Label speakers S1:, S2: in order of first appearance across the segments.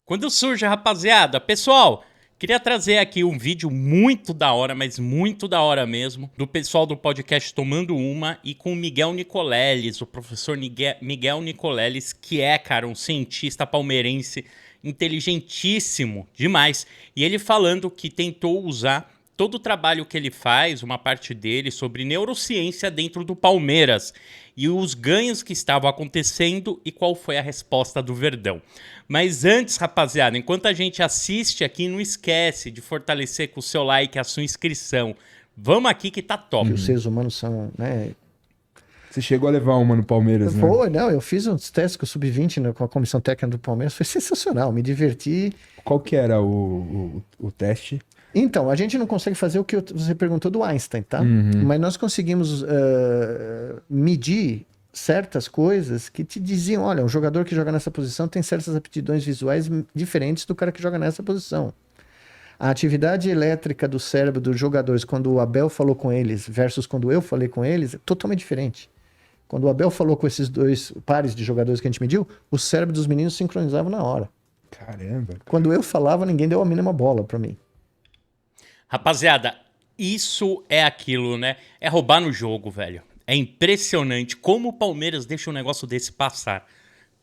S1: Quando surge, rapaziada, pessoal, queria trazer aqui um vídeo muito da hora, mas muito da hora mesmo, do pessoal do podcast Tomando Uma e com o Miguel Nicoleles, o professor Miguel Nicoleles, que é, cara, um cientista palmeirense inteligentíssimo demais. E ele falando que tentou usar todo o trabalho que ele faz, uma parte dele, sobre neurociência dentro do Palmeiras e os ganhos que estavam acontecendo e qual foi a resposta do Verdão. Mas antes, rapaziada, enquanto a gente assiste aqui, não esquece de fortalecer com o seu like, a sua inscrição. Vamos aqui que tá top.
S2: Os seres humanos são, né?
S3: Você chegou a levar uma no Palmeiras, né?
S2: Foi, não, eu fiz uns testes com o Sub-20 com a comissão técnica do Palmeiras, foi sensacional, me diverti.
S3: Qual que era o teste?
S2: Então, a gente não consegue fazer o que você perguntou do Einstein, tá? Mas nós conseguimos medir certas coisas que te diziam, olha, um jogador que joga nessa posição tem certas aptidões visuais diferentes do cara que joga nessa posição. A atividade elétrica do cérebro dos jogadores, quando o Abel falou com eles versus quando eu falei com eles, é totalmente diferente. Quando o Abel falou com esses dois pares de jogadores que a gente mediu, o cérebro dos meninos sincronizava na hora.
S3: Caramba.
S2: Quando eu falava, ninguém deu a mínima bola pra mim.
S1: Rapaziada, isso é aquilo, né? É roubar no jogo, velho. É impressionante como o Palmeiras deixa um negócio desse passar.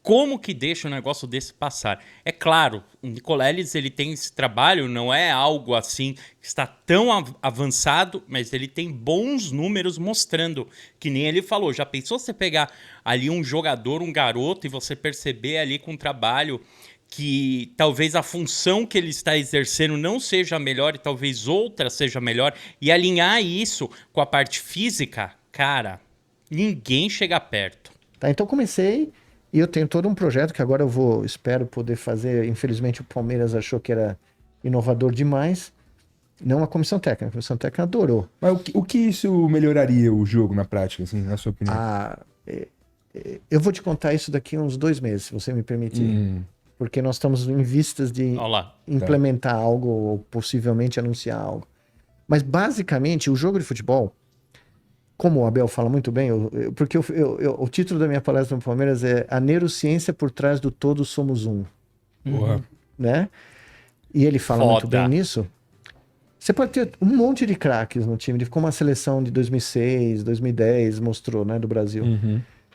S1: Como que deixa um negócio desse passar? É claro, o Nicoleles, ele tem esse trabalho, não é algo assim que está tão avançado, mas ele tem bons números mostrando, que nem ele falou. Já pensou você pegar ali um jogador, um garoto, e você perceber ali com o trabalho que talvez a função que ele está exercendo não seja a melhor e talvez outra seja melhor, e alinhar isso com a parte física, cara, ninguém chega perto.
S2: Tá, então comecei e eu tenho todo um projeto que agora espero poder fazer. Infelizmente o Palmeiras achou que era inovador demais. Não a comissão técnica adorou.
S3: Mas o que isso melhoraria o jogo na prática, assim, na sua opinião?
S2: Eu vou te contar isso daqui a uns 2 meses, se você me permitir. Porque nós estamos em vistas de implementar algo ou possivelmente anunciar algo. Mas basicamente o jogo de futebol, como o Abel fala muito bem, porque o título da minha palestra no Palmeiras é A Neurociência por Trás do Todos Somos Um. Né? E ele fala muito bem nisso. Você pode ter um monte de craques no time, como a seleção de 2006, 2010 mostrou, né, do Brasil.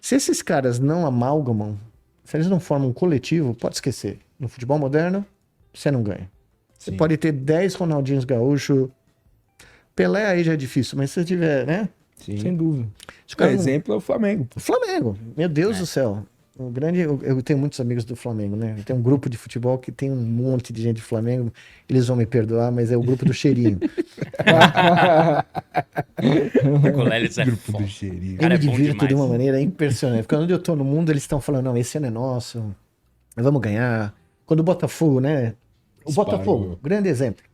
S2: Se esses caras não amalgamam, se eles não formam um coletivo, pode esquecer. No futebol moderno, você não ganha. Você pode ter 10 Ronaldinhos Gaúcho. Pelé aí já é difícil, mas se você tiver, né?
S3: Sim. Sem dúvida.
S2: O
S3: exemplo é o Flamengo.
S2: O Flamengo, meu Deus do céu. Eu tenho muitos amigos do Flamengo, né? Eu tenho um grupo de futebol que tem um monte de gente do Flamengo. Eles vão me perdoar, mas é o grupo do cheirinho.
S1: Nicoleles é
S3: Grupo
S1: foda.
S3: do cheirinho.
S2: Eu me divirto de uma maneira impressionante. Porque onde eu tô no mundo, eles estão falando, não, esse ano é nosso, nós vamos ganhar. Quando o Botafogo, né? O Botafogo, grande exemplo.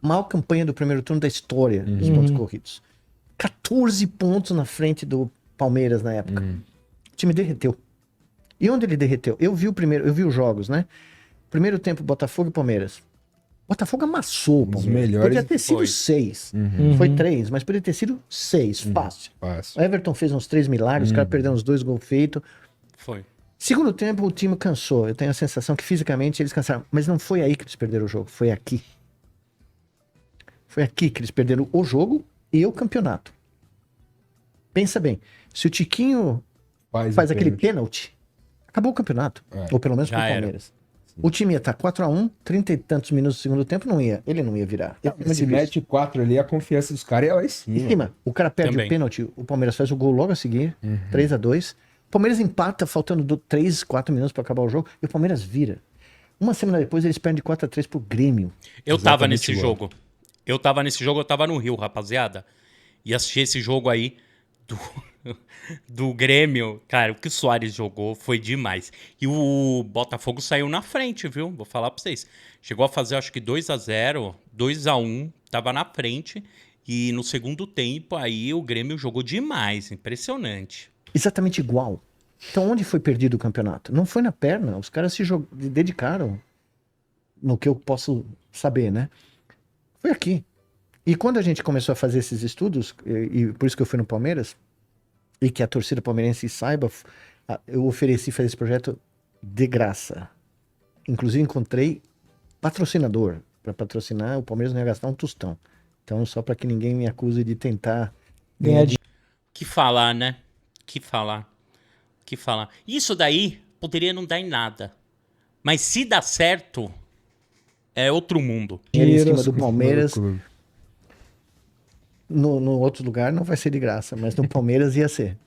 S2: Maior campanha do primeiro turno da história dos pontos corridos. 14 pontos na frente do Palmeiras na época. O time derreteu. E onde ele derreteu? Eu vi os jogos, né? Primeiro tempo, Botafogo e Palmeiras. Botafogo amassou o Palmeiras.
S3: Melhores.
S2: Podia ter sido 6. Foi 3, mas podia ter sido 6. Fácil. O Everton fez uns 3 milagres, os caras perderam uns 2 gols feitos.
S1: Foi.
S2: Segundo tempo, o time cansou. Eu tenho a sensação que fisicamente eles cansaram. Mas não foi aí que eles perderam o jogo, foi aqui. Foi aqui que eles perderam o jogo e o campeonato. Pensa bem, se o Tiquinho faz aquele pênalti, acabou o campeonato. Ou pelo menos pro Palmeiras. O time ia estar 4-1, 30 e tantos minutos do segundo tempo, ele não ia virar.
S3: Se mete 4 ali, a confiança dos caras é lá em cima.
S2: O cara perde o pênalti, o Palmeiras faz o gol logo a seguir, 3-2. O Palmeiras empata, faltando 3, 4 minutos para acabar o jogo, e o Palmeiras vira. Uma semana depois, eles perdem 4-3 pro Grêmio.
S1: Eu tava nesse jogo. Eu tava no Rio, rapaziada. E assisti esse jogo aí do Grêmio. Cara, o que o Soares jogou foi demais. E o Botafogo saiu na frente, viu? Vou falar pra vocês. Chegou a fazer, acho que 2-0, 2-1, tava na frente. E no segundo tempo, aí o Grêmio jogou demais. Impressionante.
S2: Exatamente igual. Então, onde foi perdido o campeonato? Não foi na perna. Os caras se dedicaram, no que eu posso saber, né? Foi aqui. E quando a gente começou a fazer esses estudos, e por isso que eu fui no Palmeiras, e que a torcida palmeirense saiba, eu ofereci fazer esse projeto de graça. inclusive encontrei patrocinador. Para patrocinar, o Palmeiras não ia gastar um tostão. Então, só para que ninguém me acuse de tentar ganhar dinheiro.
S1: Que falar, né? Que falar. Isso daí poderia não dar em nada. Mas se dá certo, é outro mundo.
S2: Em cima do Palmeiras. No outro lugar não vai ser de graça, mas no Palmeiras ia ser.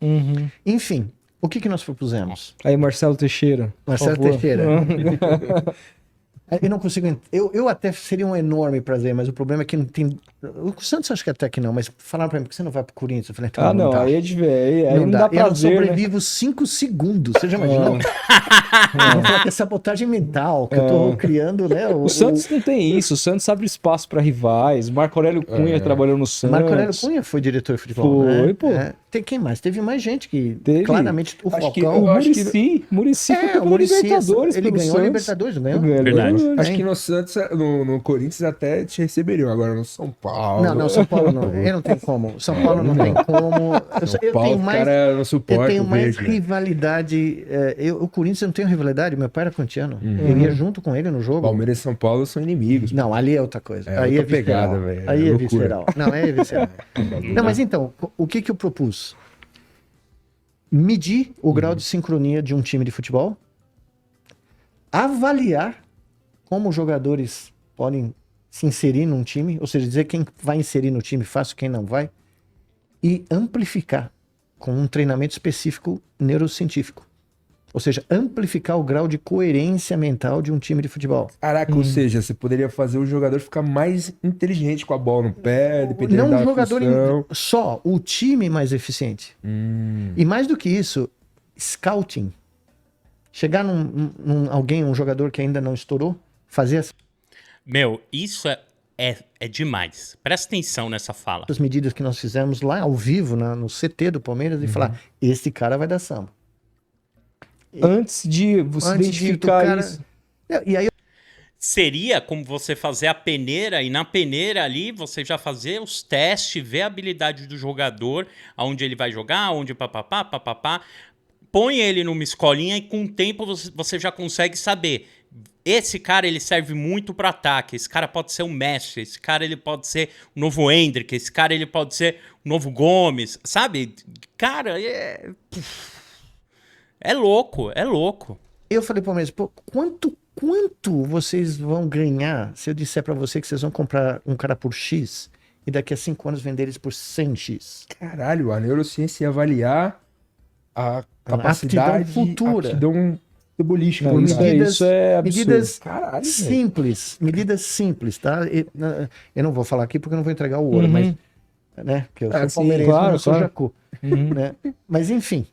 S2: Enfim, o que nós propusemos?
S4: Aí, Marcelo Teixeira.
S2: Marcelo Teixeira. Eu não consigo. Eu até seria um enorme prazer, mas o problema é que não tem. O Santos acho que até que não, mas falaram pra mim, por que você não vai pro Corinthians? Eu falei, então,
S4: não, aí é de ver. Aí não dá prazer.
S2: Eu não sobrevivo 5 segundos. Você já imaginou? Vou falar que é sabotagem mental, que eu tô criando, né?
S4: O Santos não tem isso. O Santos abre espaço pra rivais. Marco Aurélio Cunha trabalhou no Santos.
S2: Marco Aurélio Cunha foi diretor de futebol. Foi,
S4: pô.
S2: Tem quem mais? Teve mais gente que claramente o Falcão.
S4: O Muricy
S2: o Muricy, ele ganhou a Libertadores, não ganhou?
S1: Verdade.
S3: Acho que no Santos, no Corinthians até te receberiam, agora no São Paulo.
S2: Não, São Paulo não. Eu não tenho como. São Paulo não tem como. Eu tenho mais rivalidade. O Corinthians eu não tenho rivalidade, meu pai era corintiano. Eu ia junto com ele no jogo.
S3: Palmeiras e São Paulo são inimigos.
S2: Não, ali é outra coisa.
S3: Aí é pegada, velho.
S2: Aí é visceral. Não, é visceral. Não, mas então, o que eu propus? Medir o grau de sincronia de um time de futebol, avaliar como os jogadores podem se inserir num time, ou seja, dizer quem vai inserir no time, fácil, quem não vai, e amplificar com um treinamento específico neurocientífico. Ou seja, amplificar o grau de coerência mental de um time de futebol.
S3: Caraca, ou seja, você poderia fazer o jogador ficar mais inteligente com a bola no pé, dependendo da função. Não o jogador
S2: só, o time mais eficiente. E mais do que isso, scouting. Chegar um jogador que ainda não estourou, fazer as...
S1: Meu, isso é demais. Presta atenção nessa fala.
S2: As medidas que nós fizemos lá ao vivo, no CT do Palmeiras, e falar, esse cara vai dar samba.
S4: Antes de você identificar isso.
S2: E aí
S1: seria como você fazer a peneira, e na peneira ali você já fazer os testes, ver a habilidade do jogador, aonde ele vai jogar, onde papapá. Põe ele numa escolinha e com o tempo você já consegue saber. Esse cara, ele serve muito para ataque. Esse cara pode ser um Messi. Esse cara, ele pode ser o novo Hendrick. Esse cara, ele pode ser o novo Gomes. Sabe? Cara, é louco.
S2: Eu falei pro Palmeiras, pô, quanto vocês vão ganhar se eu disser para você que vocês vão comprar um cara por X e daqui a 5 anos vender eles por 100X?
S3: Caralho, a neurociência ia avaliar a capacidade,
S2: aptidão futura.
S3: Aptidão futebolística.
S4: Isso é absurdo.
S2: Medidas
S3: Caralho,
S2: medidas simples, tá? Eu não vou falar aqui porque eu não vou entregar o ouro, mas, né? Porque eu sou palmeirense, eu não sou jacu, né? Mas enfim.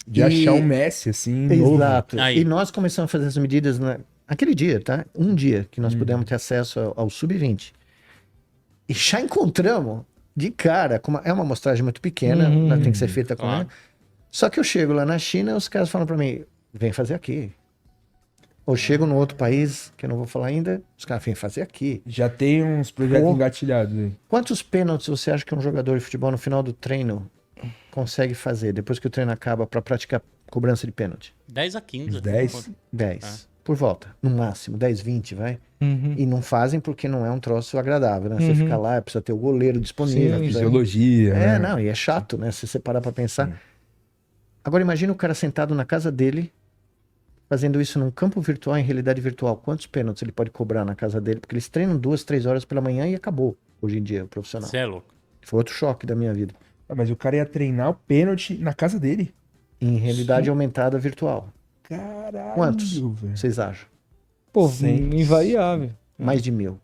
S3: De achar um Messi, assim,
S2: exato.
S1: Novo.
S2: E nós começamos a fazer as medidas naquele dia, tá? Um dia que nós pudemos ter acesso ao Sub-20. E já encontramos de cara, é uma amostragem muito pequena, tem que ser feita com ela. Só que eu chego lá na China, os caras falam pra mim, vem fazer aqui. Ou chego no outro país, que eu não vou falar ainda, os caras vêm fazer aqui.
S3: Já tem uns projetos engatilhados aí.
S2: Quantos pênaltis você acha que um jogador de futebol no final do treino consegue fazer, depois que o treino acaba, para praticar cobrança de pênalti?
S1: 10 a 15.
S2: 10. Por volta. No máximo, 10, 20, vai. E não fazem porque não é um troço agradável, né? Você fica lá, precisa ter o goleiro disponível.
S3: Fisiologia.
S2: Não, e é chato, né? Se você parar pra pensar. Agora imagina o cara sentado na casa dele, fazendo isso num campo virtual, em realidade virtual. Quantos pênaltis ele pode cobrar na casa dele? Porque eles treinam 2, 3 horas pela manhã e acabou, hoje em dia, o profissional.
S1: Você é louco.
S2: Foi outro choque da minha vida.
S3: Mas o cara ia treinar o pênalti na casa dele.
S2: Em realidade aumentada virtual.
S3: Caralho.
S2: Quantos vocês acham?
S4: Pô, invariável.
S2: Mais de 1000.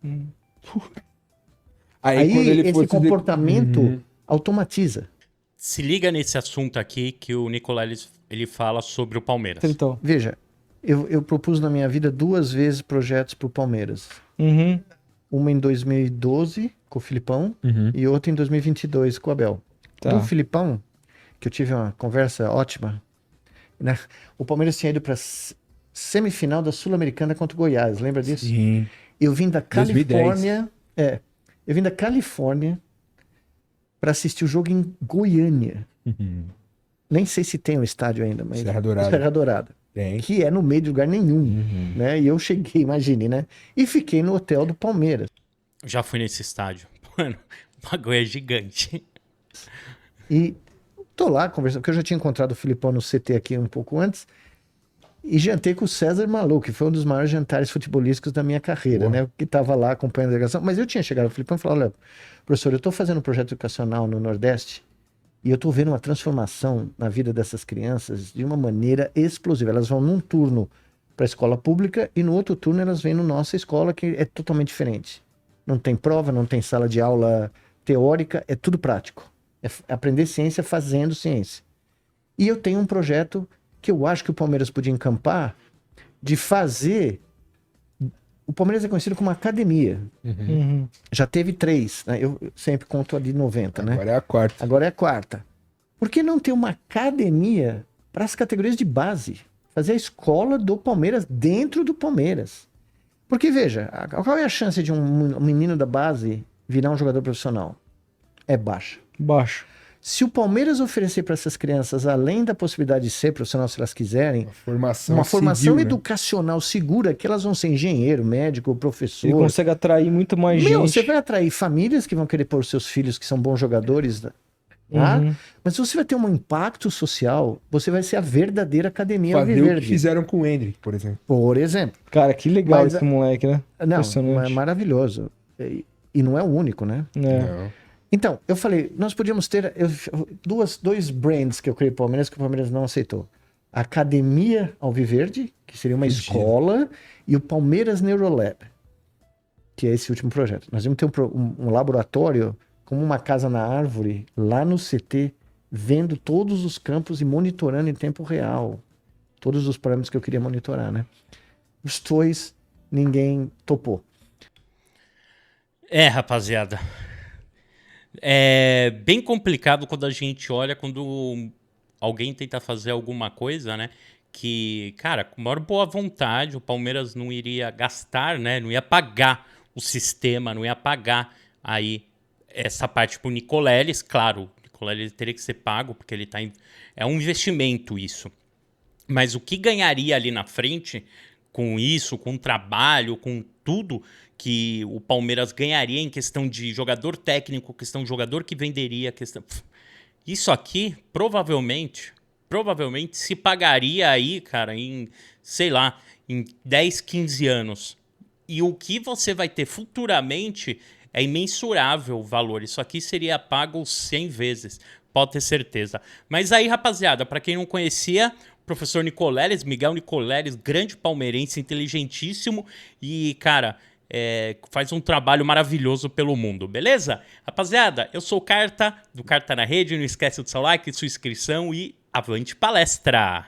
S3: Aí quando ele
S2: esse comportamento automatiza.
S1: Se liga nesse assunto aqui que o Nicolas ele fala sobre o Palmeiras.
S4: Então.
S2: Veja, eu propus na minha vida 2 vezes projetos pro Palmeiras. Uma em 2012 com o Filipão e outra em 2022 com o Abel. Do Filipão, que eu tive uma conversa ótima, né? O Palmeiras tinha ido para semifinal da Sul-Americana contra o Goiás, lembra disso?
S3: Sim.
S2: Eu vim da Califórnia, eu vim da Califórnia para assistir o jogo em Goiânia. Nem sei se tem um estádio ainda, mas
S3: Serra Dourada.
S2: Serra Dourada. que é no meio de lugar nenhum, né? E eu cheguei, imagine, né? E fiquei no hotel do Palmeiras.
S1: Já fui nesse estádio. Mano, o bagulho é gigante.
S2: E tô lá conversando, porque eu já tinha encontrado o Filipão no CT aqui um pouco antes, e jantei com o César Malu, que foi um dos maiores jantares futebolísticos da minha carreira, né? Que estava lá acompanhando a delegação. Mas eu tinha chegado ao Filipão e falado, olha, professor, eu estou fazendo um projeto educacional no Nordeste e eu estou vendo uma transformação na vida dessas crianças de uma maneira explosiva. Elas vão num turno para a escola pública e no outro turno elas vêm na nossa escola, que é totalmente diferente. Não tem prova, não tem sala de aula teórica, é tudo prático. É aprender ciência fazendo ciência. E eu tenho um projeto que eu acho que o Palmeiras podia encampar de fazer... O Palmeiras é conhecido como uma academia. Já teve 3, né? Eu sempre conto a de 90, né?
S3: Agora é a quarta.
S2: Agora é a quarta. Por que não ter uma academia para as categorias de base? Fazer a escola do Palmeiras dentro do Palmeiras. Porque, veja, qual é a chance de um menino da base virar um jogador profissional? É baixa.
S4: Baixo.
S2: Se o Palmeiras oferecer para essas crianças, além da possibilidade de ser profissional, se elas quiserem,
S3: uma formação
S2: educacional segura, que elas vão ser engenheiro, médico, professor.
S4: Ele consegue atrair muito mais gente.
S2: Você vai atrair famílias que vão querer pôr seus filhos, que são bons jogadores, tá? Mas você vai ter um impacto social, você vai ser a verdadeira academia
S3: Fazer o que fizeram com o Hendrick, por exemplo.
S2: Por exemplo.
S4: Cara, que legal esse moleque, né?
S2: Não, é maravilhoso. E não é o único, né?
S3: Não.
S2: Então, eu falei, nós podíamos ter dois brands que eu criei para o Palmeiras que o Palmeiras não aceitou. A Academia Alviverde, que seria uma escola, e o Palmeiras Neurolab, que é esse último projeto. Nós vamos ter um laboratório como uma casa na árvore, lá no CT, vendo todos os campos e monitorando em tempo real. Todos os parâmetros que eu queria monitorar, né? Os dois, ninguém topou.
S1: Rapaziada. É bem complicado quando a gente olha, quando alguém tenta fazer alguma coisa, né? Que, cara, com maior boa vontade, o Palmeiras não iria gastar, né? Não ia pagar o sistema, não ia pagar aí essa parte pro Nicoleles. Claro, o Nicoleles teria que ser pago, porque ele tá é um investimento isso. Mas o que ganharia ali na frente com isso, com o trabalho, com tudo que o Palmeiras ganharia em questão de jogador técnico, questão de jogador que venderia, questão... Isso aqui, provavelmente se pagaria aí, cara, em, sei lá, em 10, 15 anos. E o que você vai ter futuramente é imensurável o valor. Isso aqui seria pago 100 vezes, pode ter certeza. Mas aí, rapaziada, para quem não conhecia... Professor Nicoleles, Miguel Nicoleles, grande palmeirense, inteligentíssimo e, cara, faz um trabalho maravilhoso pelo mundo, beleza? Rapaziada, eu sou o Carta, do Carta na Rede, não esquece do seu like, sua inscrição e avante palestra!